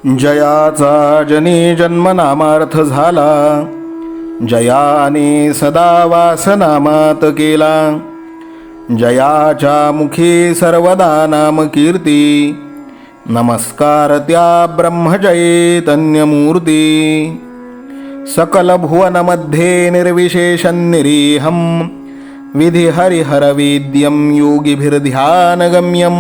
जयाचा जनी जन्मनामार्थ झाला, जयाने सदा वासनामात केला. जयाच्या मुखी सर्वदा नाम कीर्ती, नमस्कार त्या ब्रह्मचैतन्यमूर्ती. सकल भुवनमध्ये निर्विशेषं निरीहं, विधि हरिहरवेद्यं योगिभिर्ध्यानगम्यं.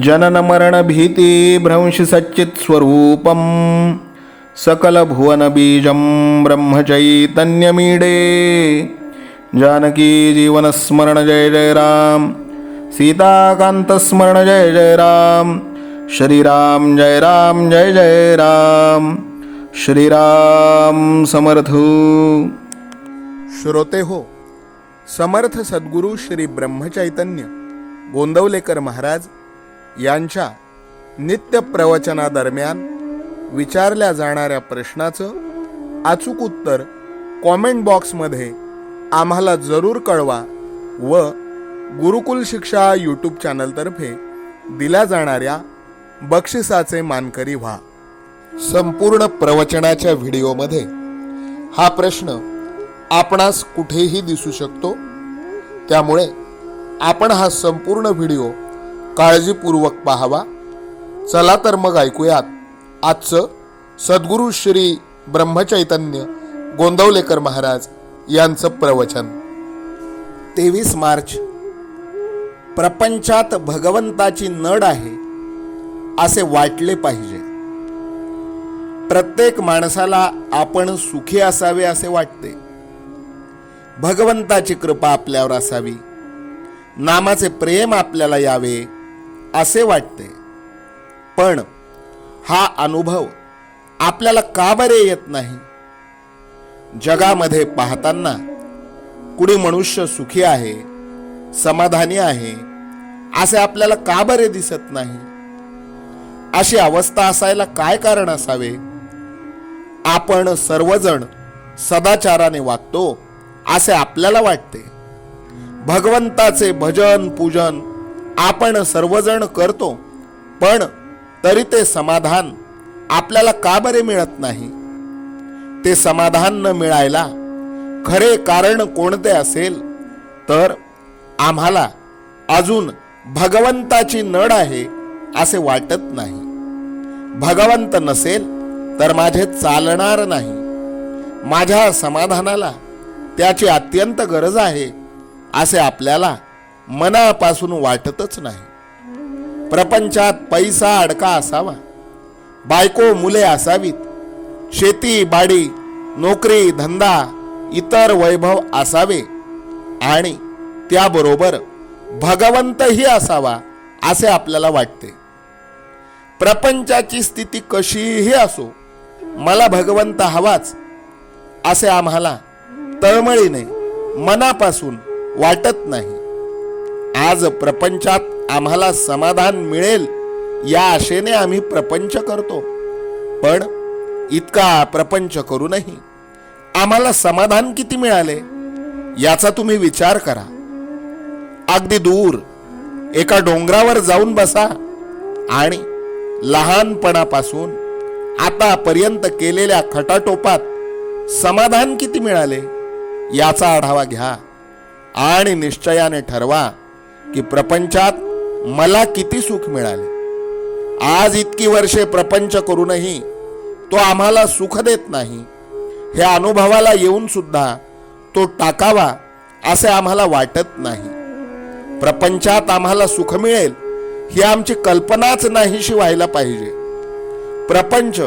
जनन मरण भीति भ्रंश सच्चित् स्वरूपं, सकल भुवन बीजं ब्रह्मचैतन्यमीडे. जानकी जीवन स्मरण जय जय राम, सीताकांत स्मरण जय जय राम. श्रीराम जय राम जय जय राम. श्रीराम समर्थ. श्रोते हो, समर्थ सद्गुरू श्री ब्रह्मचैतन्य गोंदवलेकर महाराज यांच्या नित्य प्रवचनादरम्यान विचारल्या जाणाऱ्या प्रश्नाचं अचूक उत्तर कॉमेंट बॉक्समध्ये आम्हाला जरूर कळवा व गुरुकुल शिक्षा यूट्यूब चॅनलतर्फे दिल्या जाणाऱ्या बक्षिसाचे मानकरी व्हा. संपूर्ण प्रवचनाच्या व्हिडिओमध्ये हा प्रश्न आपणास कुठेही दिसू शकतो, त्यामुळे आपण हा संपूर्ण व्हिडिओ काळजीपूर्वक पाहावा. चला तर मग ऐकूयात आजचं सद्गुरू श्री ब्रह्मचैतन्य गोंदवलेकर महाराज यांचं प्रवचन. 23 मार्च. प्रपंचात भगवंताची नड आहे असे वाटले पाहिजे. प्रत्येक माणसाला आपण सुखी असावे असे वाटते. भगवंताची कृपा आपल्यावर असावी, नामाचे प्रेम आपल्याला यावे असे वाटते. पण हा अनुभव आपल्याला का बरे येत नाही? जगामध्ये पाहताना कुणी मनुष्य सुखी आहे, समाधानी आहे असे आपल्याला का बरे दिसत नाही? अशी अवस्था असायला काय कारण असावे? आपण सर्वजण सदाचाराने वागतो असे आपल्याला वाटते. भगवंताचे भजन पूजन आपण सर्वजण करतो, पण तरी ते समाधान आपल्याला का बरे मिळत नाही? ते समाधान न मिळायला खरे कारण कोणते असेल तर आम्हाला अजून भगवंताची नड आहे असे वाटत नाही. भगवंत नसेल तर माझे चालणार नाही. माझ्या समाधानाला त्याची अत्यंत गरज आहे असे आपल्याला मनापासून वाटतच नाही. प्रपंचात पैसा अडका असावा, बायको मुले असावीत, शेती बाडी नोकरी धंदा इतर वैभव असावे आणि त्याबरोबर भगवंतही असावा असे आपल्याला वाटते. प्रपंचाची स्थिती कशीही असो, मला भगवंत हवाच असे आम्हाला तळमळीने मनापासून वाटत नाही. आज प्रपंचात आम्हाला समाधान मिळेल या आशेने आम्ही प्रपंच करतो, पण इतका प्रपंच करूनही आम्हाला समाधान किती मिळाले याचा तुम्ही विचार करा. अगदी दूर एका डोंगरावर जाऊन बसा आणि लहानपणापासून आतापर्यंत केलेल्या खटाटोपात समाधान किती मिळाले याचा आढावा घ्या आणि निश्चयाने ठरवा की प्रपंचात मला किती सुख मिळाले. आज इतकी वर्षे प्रपंच करूनही तो आम्हाला सुख देत नाही हे अनुभवाला येऊन सुद्धा तो टाकावा असे आम्हाला वाटत नाही. प्रपंचात आम्हाला सुख मिळेल ही आमची कल्पनाच नाहीशी व्हायला पाहिजे. प्रपंच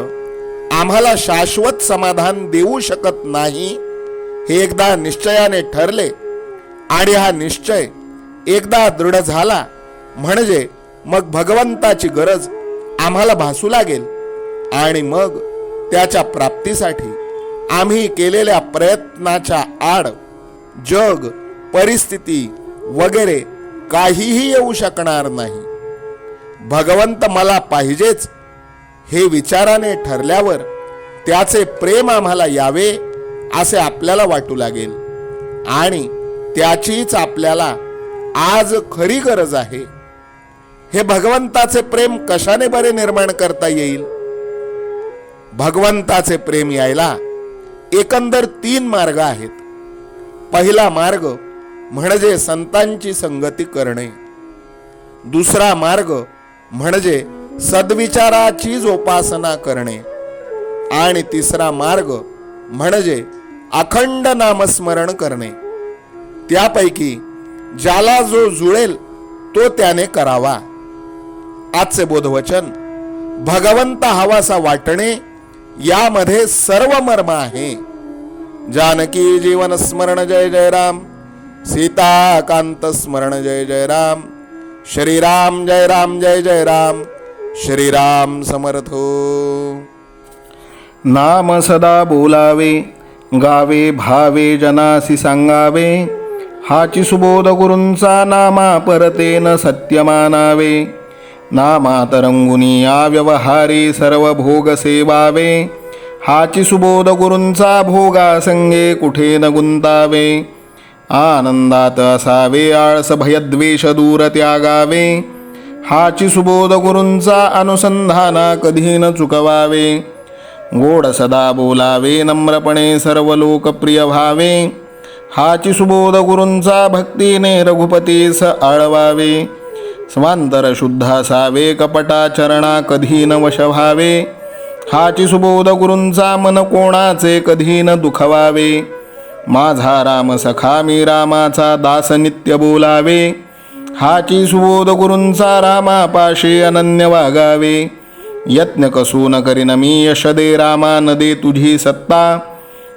आम्हाला शाश्वत समाधान देऊ शकत नाही हे एकदा निश्चयाने ठरले आणि हा निश्चय एकदा दृढ झाला म्हणजे मग भगवंताची गरज आम्हाला भासू लागेल आणि मग त्याच्या प्राप्तीसाठी आम्ही केलेल्या प्रयत्नाच्या आड जग परिस्थिती वगैरे काहीही येऊ शकणार नाही. भगवंत मला पाहिजेच हे विचाराने ठरल्यावर त्याचे प्रेम आम्हाला यावे असे आपल्याला वाटू लागेल आणि त्याचीच आपल्याला आज खरी गरज आहे. हे भगवंताचे प्रेम कशाने बरे निर्माण करता येईल? भगवंताचे प्रेम यायला एकंदर 3 मार्ग आहेत. पहिला मार्ग म्हणजे संतांची संगती करणे. दुसरा मार्ग म्हणजे सद्विचाराची जोपासना करणे. आणि तिसरा मार्ग म्हणजे अखंड नामस्मरण करणे. त्यापैकी ज्याला जो जुळेल तो त्याने करावा. आजचे बोधवचन भगवंत हवासा वाटणे यामध्ये सर्व मर्म आहे. जानकी जीवन स्मरण जय जय राम. सीता कांत स्मरण जय जय राम. श्रीराम जय राम जय जय राम. श्रीराम समर्थ. नाम सदा बोलावे, गावे भावे जनासी सांगावे. हाची सुबोध गुरूंचा नामा परतेन सत्य मानावे. नामात रंगुनी या व्यवहारी सर्व भोग सेवावे. हाची सुबोध गुरूंचा भोगा संगे कुठे न गुंतावे. आनंदात असावे आळस भयद्वेष दूर त्यागावे. हाची सुबोध गुरूंचा अनुसंधाना कधी न चुकवावे. गोड सदा बोलावे नम्रपणे सर्व लोकप्रिय व्हावे. हाची सुबोध गुरूंचा भक्तीने रघुपतीस आळवावे. स्वांतर शुद्ध असावे कपटाचरणा कधी न वश व्हावे. हाची सुबोध गुरूंचा मन कोणाचे कधी न दुखवावे. माझा राम सखा मी रामाचा दास नित्य बोलावे. हाची सुबोध गुरूंचा रामापाशी अनन्य वागावे. यत्न कसू न करीन मी यश दे रामा न दे तुझी सत्ता.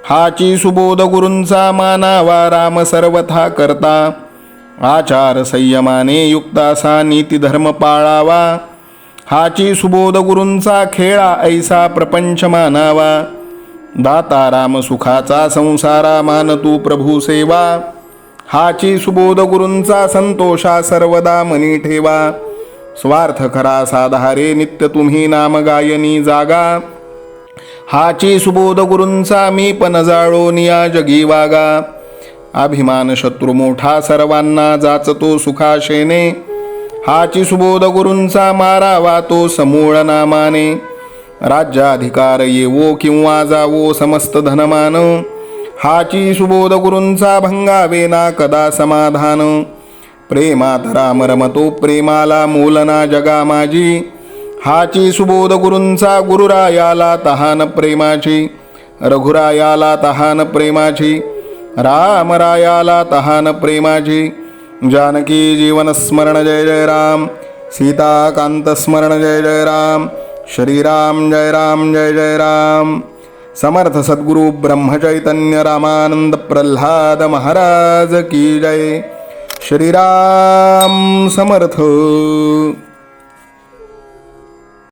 हाची सुबोध गुरूंचा मानावा राम सर्वथा करता. आचार संयमाने युक्त असा नीती धर्म पाळावा. हाची सुबोध गुरूंचा खेळा ऐसा प्रपंच मानावा. दाता राम सुखाचा संसारा मान तू प्रभू सेवा. हाची सुबोध गुरूंचा संतोषा सर्वदा मनी ठेवा. स्वार्थ खरा साधारे नित्य तुम्ही नाम गायनी जागा. हाची सुबोध गुरूंचा मी पण जाळोन या जगी वागा. अभिमान शत्रू मोठा सर्वांना जाचतो सुखाशेने. हाची सुबोध गुरूंचा मारावा तो समूळ नामाने. राज्याधिकार येवो किंवा जावो समस्त धनमान. हाची सुबोध गुरूंचा भंगावे ना कदा समाधान. प्रेमात राम रमतो प्रेमाला मोलना जगा माझी. हाची सुबोध गुरूंचा गुरुरायाला तहान प्रेमाची. रघुरायाला तहान प्रेमाची. रामरायाला तहान प्रेमाची. जानकी जीवन स्मरण जय जय राम. सीता कांत स्मरण जय जय राम. श्रीराम जय राम जय जय राम. समर्थ सद्गुरु ब्रह्मचैतन्य रामानंद प्रल्हाद महाराज की जय. श्रीराम समर्थ.